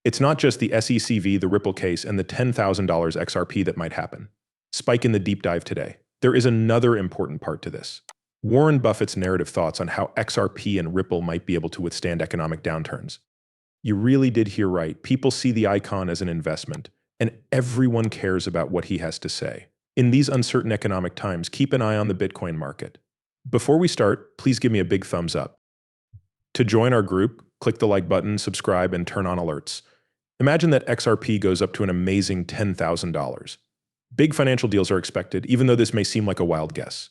It's not just the SECV, the Ripple case, and the $10,000 XRP that might happen. Spike in the deep dive today. There is another important part to this. Warren Buffett's narrative thoughts on how XRP and Ripple might be able to withstand economic downturns. You really did hear right. People see the icon as an investment, and everyone cares about what he has to say. In these uncertain economic times, keep an eye on the Bitcoin market. Before we start, please give me a big thumbs up. To join our group, click the like button, subscribe, and turn on alerts. Imagine that XRP goes up to an amazing $10,000. Big financial deals are expected, even though this may seem like a wild guess.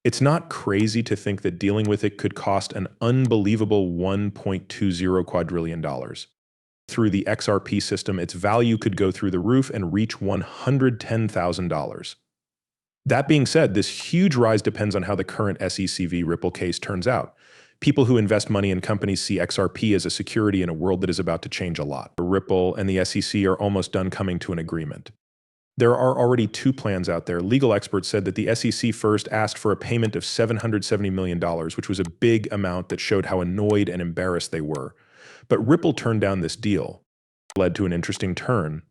It's not crazy to think that dealing with it could cost an unbelievable $1.20 quadrillion. Through the XRP system, its value could go through the roof and reach $110,000. That being said, this huge rise depends on how the current SECV Ripple case turns out. People who invest money in companies see XRP as a security in a world that is about to change a lot. Ripple and the SEC are almost done coming to an agreement. There are already two plans out there. Legal experts said that the SEC first asked for a payment of $770 million, which was a big amount that showed how annoyed and embarrassed they were. But Ripple turned down this deal. It led to an interesting turn.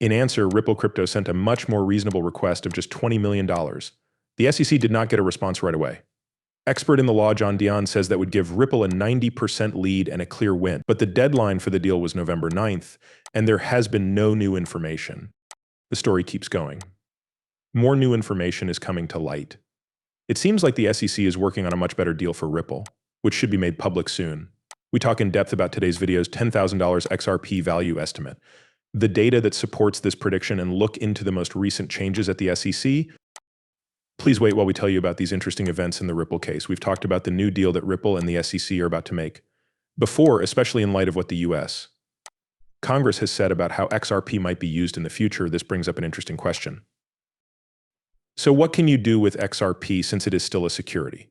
In answer, Ripple Crypto sent a much more reasonable request of just $20 million. The SEC did not get a response right away. Expert in the law John Dion says that would give Ripple a 90% lead and a clear win. But the deadline for the deal was November 9th, and there has been no new information. The story keeps going. More new information is coming to light. It seems like the SEC is working on a much better deal for Ripple, which should be made public soon. We talk in depth about today's video's $10,000 XRP value estimate, the data that supports this prediction, and look into the most recent changes at the SEC. Please wait while we tell you about these interesting events in the Ripple case. We've talked about the new deal that Ripple and the SEC are about to make. Before, especially in light of what the US Congress has said about how XRP might be used in the future, this brings up an interesting question. So what can you do with XRP since it is still a security?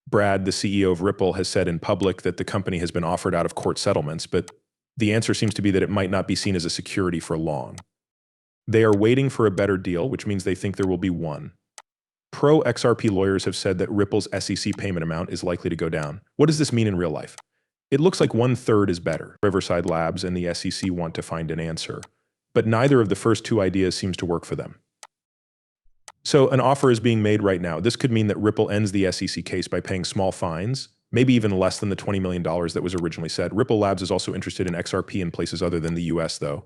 Brad, the CEO of Ripple, has said in public that the company has been offered out-of-court settlements, but the answer seems to be that it might not be seen as a security for long. They are waiting for a better deal, which means they think there will be one. Pro-XRP lawyers have said that Ripple's SEC payment amount is likely to go down. What does this mean in real life? It looks like 1/3 is better. Riverside Labs and the SEC want to find an answer, but neither of the first two ideas seems to work for them. So an offer is being made right now. This could mean that Ripple ends the SEC case by paying small fines, maybe even less than the $20 million that was originally said. Ripple Labs is also interested in XRP in places other than the US, though.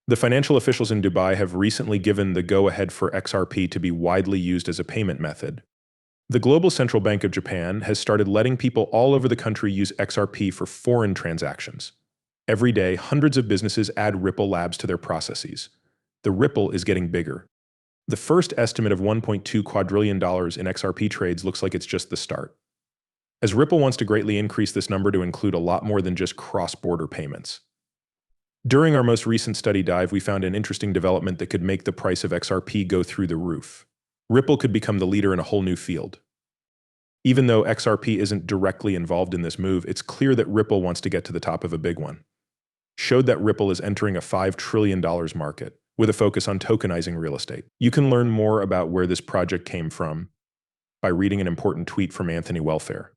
The financial officials in Dubai have recently given the go-ahead for XRP to be widely used as a payment method. The Global Central Bank of Japan has started letting people all over the country use XRP for foreign transactions. Every day, hundreds of businesses add Ripple Labs to their processes. The Ripple is getting bigger. The first estimate of $1.2 quadrillion in XRP trades looks like it's just the start, as Ripple wants to greatly increase this number to include a lot more than just cross-border payments. During our most recent study dive, we found an interesting development that could make the price of XRP go through the roof. Ripple could become the leader in a whole new field. Even though XRP isn't directly involved in this move, it's clear that Ripple wants to get to the top of a big one. Showed that Ripple is entering a $5 trillion market, with a focus on tokenizing real estate. You can learn more about where this project came from by reading an important tweet from Anthony Welfare.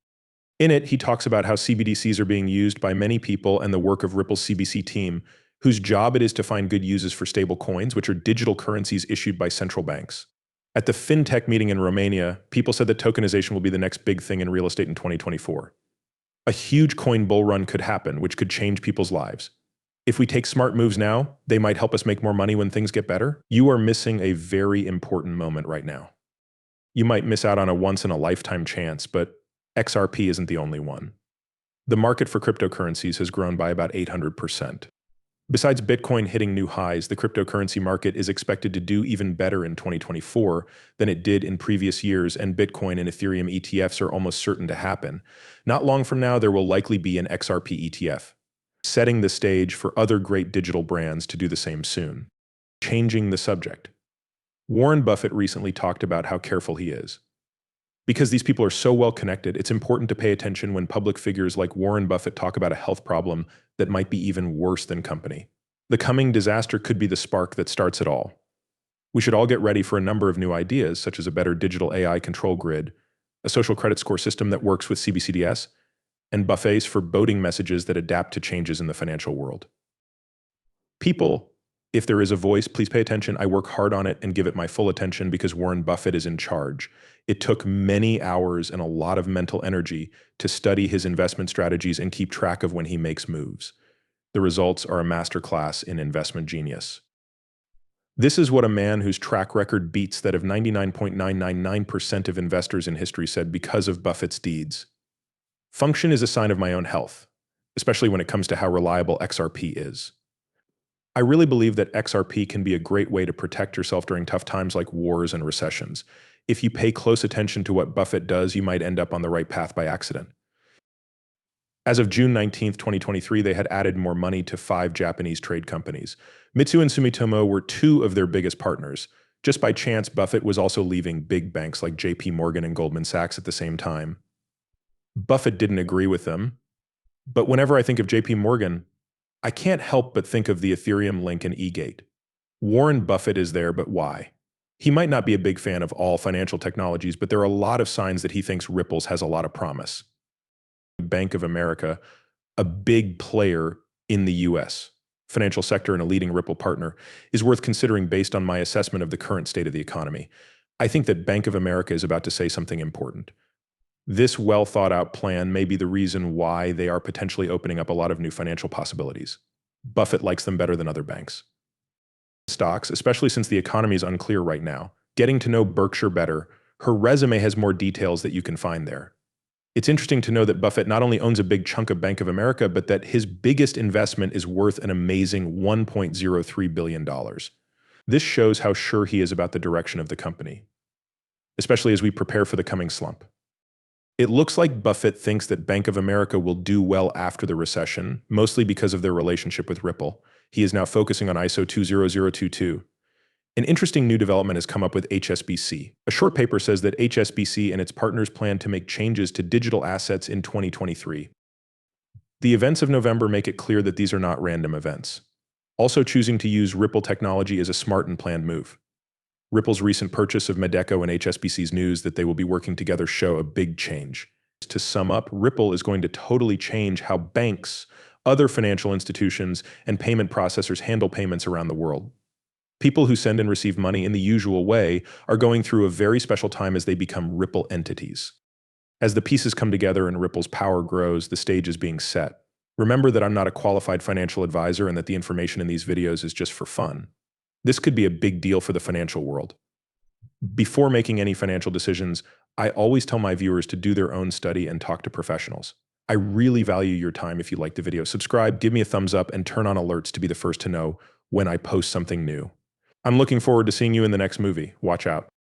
In it, he talks about how CBDCs are being used by many people and the work of Ripple's CBC team, whose job it is to find good uses for stable coins, which are digital currencies issued by central banks. At the FinTech meeting in Romania, people said that tokenization will be the next big thing in real estate in 2024. A huge coin bull run could happen, which could change people's lives. If we take smart moves now, they might help us make more money when things get better. You are missing a very important moment right now. You might miss out on a once-in-a-lifetime chance, but XRP isn't the only one. The market for cryptocurrencies has grown by about 800%. Besides Bitcoin hitting new highs, the cryptocurrency market is expected to do even better in 2024 than it did in previous years, and Bitcoin and Ethereum ETFs are almost certain to happen. Not long from now, there will likely be an XRP ETF, setting the stage for other great digital brands to do the same soon. Changing the subject. Warren Buffett recently talked about how careful he is. Because these people are so well connected, it's important to pay attention when public figures like Warren Buffett talk about a health problem that might be even worse than company. The coming disaster could be the spark that starts it all. We should all get ready for a number of new ideas, such as a better digital AI control grid, a social credit score system that works with CBCDS, and buffets for voting messages that adapt to changes in the financial world. People, if there is a voice, please pay attention. I work hard on it and give it my full attention because Warren Buffett is in charge. It took many hours and a lot of mental energy to study his investment strategies and keep track of when he makes moves. The results are a masterclass in investment genius. This is what a man whose track record beats that of 99.999% of investors in history said because of Buffett's deeds. Function is a sign of my own health, especially when it comes to how reliable XRP is. I really believe that XRP can be a great way to protect yourself during tough times like wars and recessions. If you pay close attention to what Buffett does, you might end up on the right path by accident. As of June 19th, 2023, they had added more money to 5 Japanese trade companies. Mitsui and Sumitomo were 2 of their biggest partners. Just by chance, Buffett was also leaving big banks like JP Morgan and Goldman Sachs at the same time. Buffett didn't agree with them, but whenever I think of JP Morgan, I can't help but think of the Ethereum link and eGate. Warren Buffett is there, but why? He might not be a big fan of all financial technologies, but there are a lot of signs that he thinks Ripple's has a lot of promise. Bank of America, a big player in the US financial sector and a leading Ripple partner, is worth considering based on my assessment of the current state of the economy. I think that Bank of America is about to say something important. This well-thought-out plan may be the reason why they are potentially opening up a lot of new financial possibilities. Buffett likes them better than other banks. Stocks, especially since the economy is unclear right now. Getting to know Berkshire better, her resume has more details that you can find there. It's interesting to know that Buffett not only owns a big chunk of Bank of America, but that his biggest investment is worth an amazing $1.03 billion. This shows how sure he is about the direction of the company, especially as we prepare for the coming slump. It looks like Buffett thinks that Bank of America will do well after the recession, mostly because of their relationship with Ripple. He is now focusing on ISO 20022. An interesting new development has come up with HSBC. A short paper says that HSBC and its partners plan to make changes to digital assets in 2023. The events of November make it clear that these are not random events. Also, choosing to use Ripple technology is a smart and planned move. Ripple's recent purchase of Medeco and HSBC's news that they will be working together show a big change. To sum up, Ripple is going to totally change how banks, other financial institutions, and payment processors handle payments around the world. People who send and receive money in the usual way are going through a very special time as they become Ripple entities. As the pieces come together and Ripple's power grows, the stage is being set. Remember that I'm not a qualified financial advisor and that the information in these videos is just for fun. This could be a big deal for the financial world. Before making any financial decisions, I always tell my viewers to do their own study and talk to professionals. I really value your time. If you liked the video, subscribe, give me a thumbs up, and turn on alerts to be the first to know when I post something new. I'm looking forward to seeing you in the next movie. Watch out.